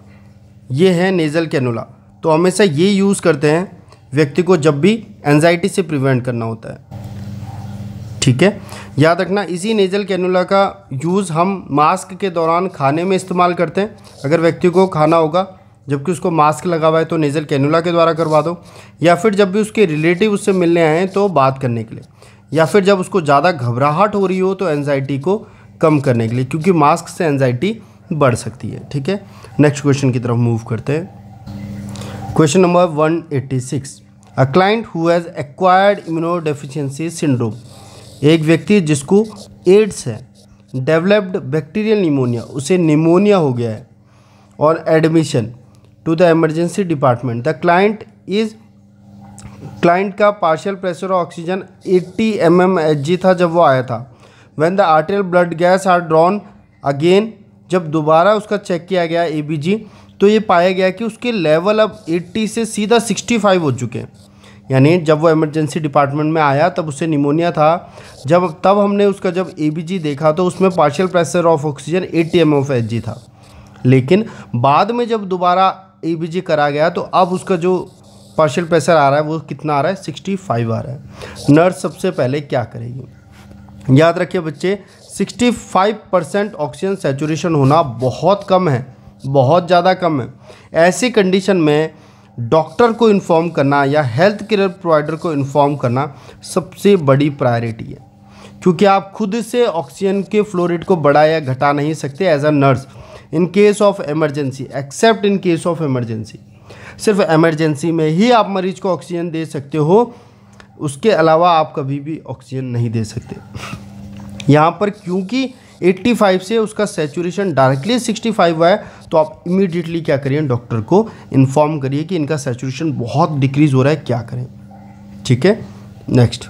ये है नेज़ल कैन्यूला। तो हमेशा ये यूज़ करते हैं व्यक्ति को जब भी एंजाइटी से प्रिवेंट करना होता है। ठीक है, याद रखना, इसी नेज़ल कैन्यूला का यूज़ हम मास्क के दौरान खाने में इस्तेमाल करते हैं। अगर व्यक्ति को खाना होगा जबकि उसको मास्क लगा हुआ है तो नेज़ल कैन्यूला के द्वारा करवा दो, या फिर जब भी उसके रिलेटिव उससे मिलने आए हैं तो बात करने के लिए, या फिर जब उसको ज़्यादा घबराहट हो रही हो तो एंजाइटी को कम करने के लिए, क्योंकि मास्क से एंजाइटी बढ़ सकती है। ठीक है, नेक्स्ट क्वेश्चन की तरफ मूव करते हैं। Question number 186। A client who has acquired immunodeficiency syndrome. एक व्यक्ति जिसको एड्स है, डेवलप्ड बैक्टीरियल निमोनिया, उसे निमोनिया हो गया है, और admission to the emergency department. The client का पार्शियल प्रेशर ऑक्सीजन 80 mmHg था जब वो आया था। When the arterial blood gas are drawn again, जब दोबारा उसका चेक किया गया ABG, तो ये पाया गया कि उसके लेवल अब 80 से सीधा 65 हो चुके हैं। यानी जब वो इमरजेंसी डिपार्टमेंट में आया तब उससे निमोनिया था, तब हमने उसका जब ABG देखा तो उसमें partial pressure of oxygen 80 mmHg था। लेकिन बाद में जब दोबारा EBG करा गया तो अब उसका जो पार्शियल प्रेशर आ रहा है वो कितना आ रहा है, 65 आ रहा है। नर्स सबसे पहले क्या करेगी, याद रखिए बच्चे, 65% ऑक्सीजन सैचुरेशन होना बहुत कम है, बहुत ज़्यादा कम है। ऐसी कंडीशन में डॉक्टर को इन्फॉर्म करना या हेल्थ केयर प्रोवाइडर को इन्फॉर्म करना सबसे बड़ी प्रायोरिटी है, क्योंकि आप खुद से ऑक्सीजन के फ्लो रेट को बढ़ा या घटा नहीं सकते as a nurse in case of emergency, except in case of emergency. सिर्फ इमरजेंसी में ही आप मरीज को ऑक्सीजन दे सकते हो, उसके अलावा आप कभी भी ऑक्सीजन नहीं दे सकते। यहाँ पर क्योंकि 85 से उसका सैचुरेशन डायरेक्टली 65 हुआ है, तो आप इमीडिएटली क्या करिए, डॉक्टर को इन्फॉर्म करिए कि इनका सैचुरेशन बहुत डिक्रीज हो रहा है, क्या करें। ठीक है, नेक्स्ट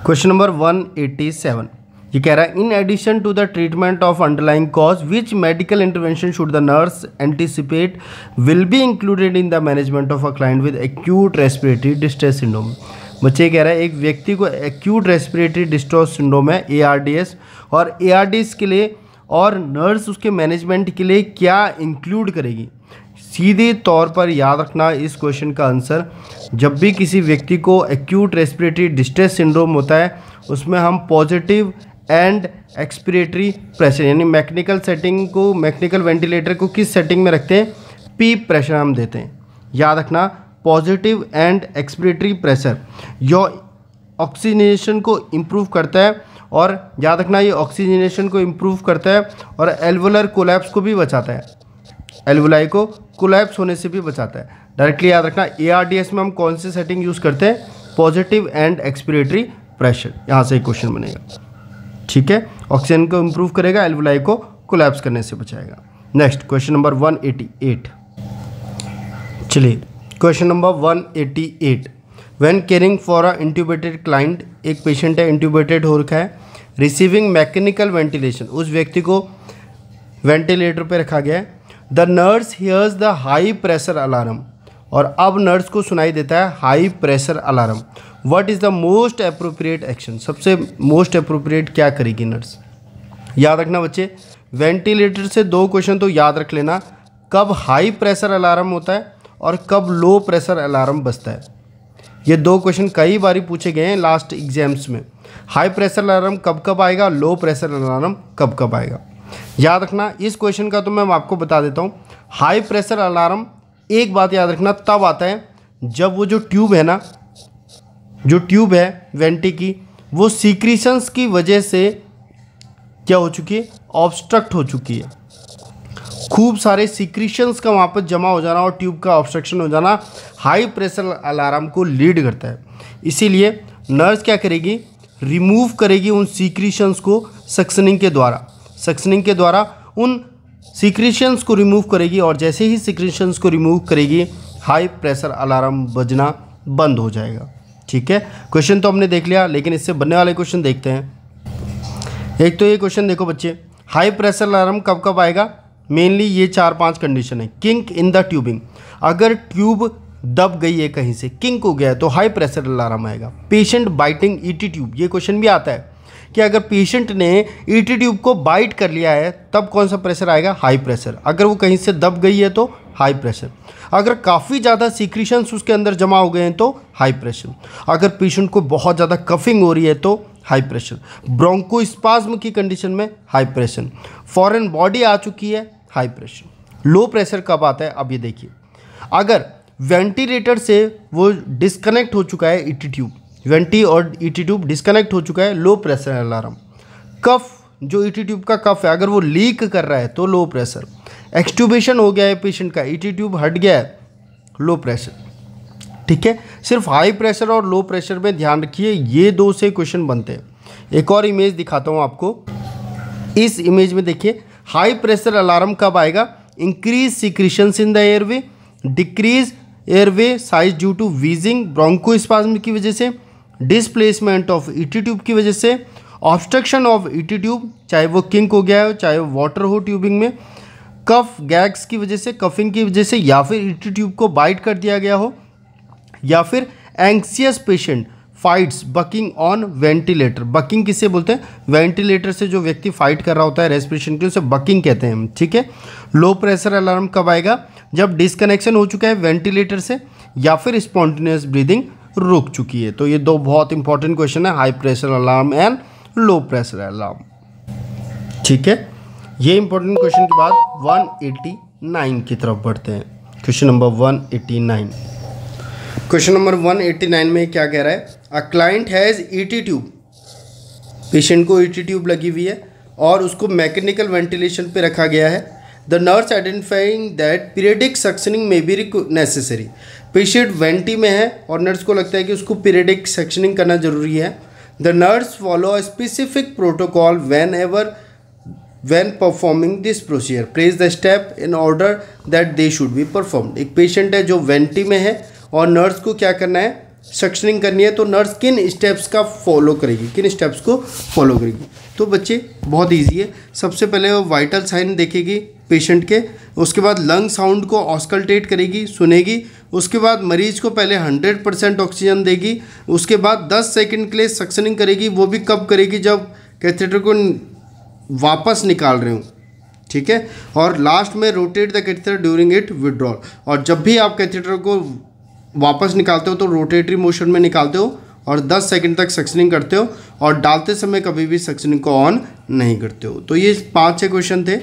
क्वेश्चन नंबर 187, ये कह रहा है in addition to the treatment of underlying cause which medical intervention should the nurse anticipate will be included in the management of a client with acute respiratory distress syndrome. बच्चे कह रहा है एक व्यक्ति को एक्यूट रेस्पिरेटरी डिस्ट्रेस सिंड्रोम है ARDS, और ARDS के लिए और नर्स उसके मैनेजमेंट के लिए क्या इंक्लूड करेगी। सीधे तौर पर याद रखना इस क्वेश्चन का आंसर, जब भी किसी व्यक्ति को एक्यूट रेस्पिरेटरी डिस्ट्रेस सिंड्रोम होता है उसमें हम पॉजिटिव एंड एक्सपिरेटरी प्रेशर, यानी मैकेनिकल सेटिंग को, मैकेनिकल वेंटिलेटर को किस सेटिंग में रखते हैं, P प्रेशर हम देते हैं। याद रखना पॉजिटिव एंड एक्सपिरेटरी प्रेशर यह ऑक्सीजनेशन को इम्प्रूव करता है, और याद रखना ये ऑक्सीजनेशन को इम्प्रूव करता है और एल्वुलर कोलैप्स को भी बचाता है, एल्वुलाई को कोलैप्स होने से भी बचाता है। डायरेक्टली याद रखना ARDS में हम कौन सी सेटिंग यूज़ करते हैं, पॉजिटिव एंड एक्सपिरेटरी प्रेशर, यहाँ से एक क्वेश्चन बनेगा। ठीक है, ऑक्सीजन को इम्प्रूव करेगा, एल्वुलाई को कोलैप्स करने से बचाएगा। नेक्स्ट क्वेश्चन नंबर 188, चलिए question number 188, when caring for a intubated client, एक पेशेंट है इंट्यूबेटेड हो रखा है, रिसीविंग मैकेनिकल वेंटिलेशन, उस व्यक्ति को वेंटिलेटर पे रखा गया है। The nurse hears the high pressure alarm, और अब नर्स को सुनाई देता है high pressure alarm. What is the most appropriate action, सबसे मोस्ट अप्रोप्रिएट क्या करेगी नर्स। याद रखना बच्चे, वेंटिलेटर से 2 क्वेश्चन तो याद रख लेना, कब हाई प्रेशर अलार्म होता है और कब लो प्रेशर अलार्म बजता है। ये 2 क्वेश्चन कई बार पूछे गए हैं लास्ट एग्जाम्स में। हाई प्रेशर अलार्म कब कब आएगा, लो प्रेशर अलार्म कब कब आएगा। याद रखना इस क्वेश्चन का तो मैं आपको बता देता हूँ। हाई प्रेशर अलार्म एक बात याद रखना तब आता है जब वो जो ट्यूब है ना, जो ट्यूब है वेंटी की, वो सीक्रीशंस की वजह से क्या हो चुकी है, ऑब्स्ट्रक्ट हो चुकी है। खूब सारे सीक्रीशंस का वहाँ पर जमा हो जाना और ट्यूब का ऑब्स्ट्रक्शन हो जाना हाई प्रेशर अलार्म को लीड करता है। इसीलिए नर्स क्या करेगी, रिमूव करेगी उन सीक्रीशंस को सक्शनिंग के द्वारा, सक्शनिंग के द्वारा उन सीक्रीशंस को रिमूव करेगी, और जैसे ही सीक्रीशंस को रिमूव करेगी हाई प्रेशर अलार्म बजना बंद हो जाएगा। ठीक है, क्वेश्चन तो हमने देख लिया, लेकिन इससे बनने वाले क्वेश्चन देखते हैं। एक तो ये क्वेश्चन देखो बच्चे, हाई प्रेशर अलार्म कब कब आएगा, मेनली ये 4-5 कंडीशन है। किंक इन द ट्यूबिंग, अगर ट्यूब दब गई है कहीं से, किंक हो गया है तो हाई प्रेशर अलार्म आएगा। पेशेंट बाइटिंग ईटी ट्यूब, ये क्वेश्चन भी आता है कि अगर पेशेंट ने ईटी ट्यूब को बाइट कर लिया है तब कौन सा प्रेशर आएगा, हाई प्रेशर। अगर वो कहीं से दब गई है तो हाई प्रेशर। अगर काफ़ी ज़्यादा सीक्रीशंस उसके अंदर जमा हो गए हैं तो हाई प्रेशर। अगर पेशेंट को बहुत ज़्यादा कफिंग हो रही है तो हाई प्रेशर। ब्रोंकोस्पाज्म की कंडीशन में हाई प्रेशर। फॉरेन बॉडी आ चुकी है, हाई प्रेशर। लो प्रेशर कब आता है, अब ये देखिए, अगर वेंटिलेटर से वो डिस्कनेक्ट हो चुका है ईटी ट्यूब, वेंटी और ईटी ट्यूब डिस्कनेक्ट हो चुका है, लो प्रेशर अलार्म। कफ, जो ईटी ट्यूब का कफ है, अगर वो लीक कर रहा है तो लो प्रेशर। एक्सट्यूबेशन हो गया है पेशेंट का, ईटी ट्यूब हट गया है, लो प्रेशर। ठीक है, सिर्फ हाई प्रेशर और लो प्रेशर में ध्यान रखिए, ये 2 से क्वेश्चन बनते हैं। एक और इमेज दिखाता हूँ आपको। इस इमेज में देखिए, हाई प्रेशर अलार्म कब आएगा, increase secretions in the airway, decrease airway size due to wheezing, bronchospasm की वजह से, डिस्प्लेसमेंट ऑफ ईटी ट्यूब की वजह से, ऑब्स्ट्रक्शन ऑफ ईटी ट्यूब, चाहे वो किंक हो गया हो, चाहे वो वाटर हो ट्यूबिंग में, कफ गैग्स की वजह से, कफिंग की वजह से, या फिर ईटी ट्यूब को बाइट कर दिया गया हो, या फिर anxious patient fights baking on ventilator. Baking किसे बोलते हैं? वेंटिलेटर से जो व्यक्ति फाइट कर रहा होता है रेस्पिरेशन के, उसे बकिंग कहते हैं हम, ठीक है। लो प्रेशर अलार्म कब आएगा? जब डिस्कनेक्शन हो चुका है वेंटिलेटर से या फिर स्पॉन्टेनियस ब्रीदिंग रुक चुकी है। तो ये दो बहुत इंपॉर्टेंट क्वेश्चन है, high pressure alarm and low pressure alarm, ठीक है। ये इंपॉर्टेंट क्वेश्चन के बाद 189 की तरफ बढ़ते हैं। Question number 189। क्वेश्चन नंबर 189 में क्या कह रहा है? A client has ET tube, patient को ईटी ट्यूब लगी हुई है और उसको मैकेनिकल वेंटिलेशन पे रखा गया है। The nurse identifying that periodic suctioning में बी नेसेसरी। पेशेंट वेंटी में है और नर्स को लगता है कि उसको पीरियडिक सक्शनिंग करना जरूरी है। The nurse follow a specific protocol when performing this procedure, praise the step in order that they should be performed। एक पेशेंट है जो वेंटी में है और नर्स को क्या करना है? सक्शनिंग करनी है। तो नर्स किन स्टेप्स का फॉलो करेगी, किन स्टेप्स को फॉलो करेगी? तो बच्चे बहुत इजी है। सबसे पहले वो वाइटल साइन देखेगी पेशेंट के, उसके बाद लंग साउंड को ऑस्कल्टेट करेगी, सुनेगी। उसके बाद मरीज को पहले 100% ऑक्सीजन देगी, उसके बाद 10 सेकंड के लिए सक्शनिंग करेगी। वो भी कब करेगी? जब कैथेटर को वापस निकाल रहे हूँ, ठीक है। और लास्ट में rotate the catheter during it withdrawal. और जब भी आप कैथेटर को वापस निकालते हो तो रोटेटरी मोशन में निकालते हो और 10 सेकंड तक सक्शनिंग करते हो और डालते समय कभी भी सक्शनिंग को ऑन नहीं करते हो। तो ये 5-6 क्वेश्चन थे,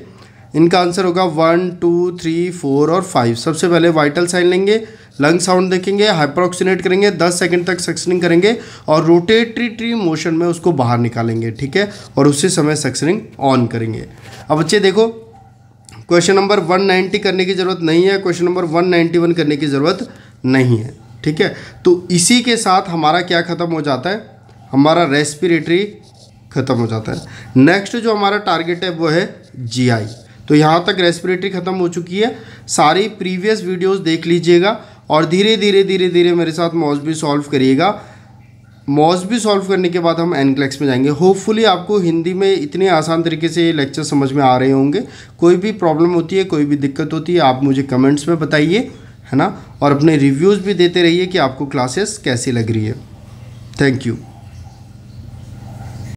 इनका आंसर होगा 1, 2, 3, 4 और 5। सबसे पहले वाइटल साइन लेंगे, लंग साउंड देखेंगे, हाइपरऑक्सीनेट करेंगे, 10 सेकंड तक सक्शनिंग करेंगे और रोटेटरी मोशन में उसको बाहर निकालेंगे, ठीक है। और उसी समय सक्शनिंग ऑन करेंगे। अब बच्चे देखो, क्वेश्चन नंबर 190 करने की ज़रूरत नहीं है, क्वेश्चन नंबर 191 करने की ज़रूरत नहीं है, ठीक है। तो इसी के साथ हमारा क्या ख़त्म हो जाता है? हमारा रेस्पिरेटरी ख़त्म हो जाता है। नेक्स्ट जो हमारा टारगेट है वो है जीआई। तो यहाँ तक रेस्पिरेटरी ख़त्म हो चुकी है। सारी प्रीवियस वीडियोस देख लीजिएगा और धीरे धीरे मेरे साथ मॉस सॉल्व करिएगा। मॉस सॉल्व करने के बाद हम एनक्लेक्स में जाएंगे। होपफुली आपको हिंदी में इतने आसान तरीके से ये लेक्चर समझ में आ रहे होंगे। कोई भी प्रॉब्लम होती है, कोई भी दिक्कत होती है, आप मुझे कमेंट्स में बताइए, है ना। और अपने रिव्यूज़ भी देते रहिए कि आपको क्लासेस कैसी लग रही है। Thank you.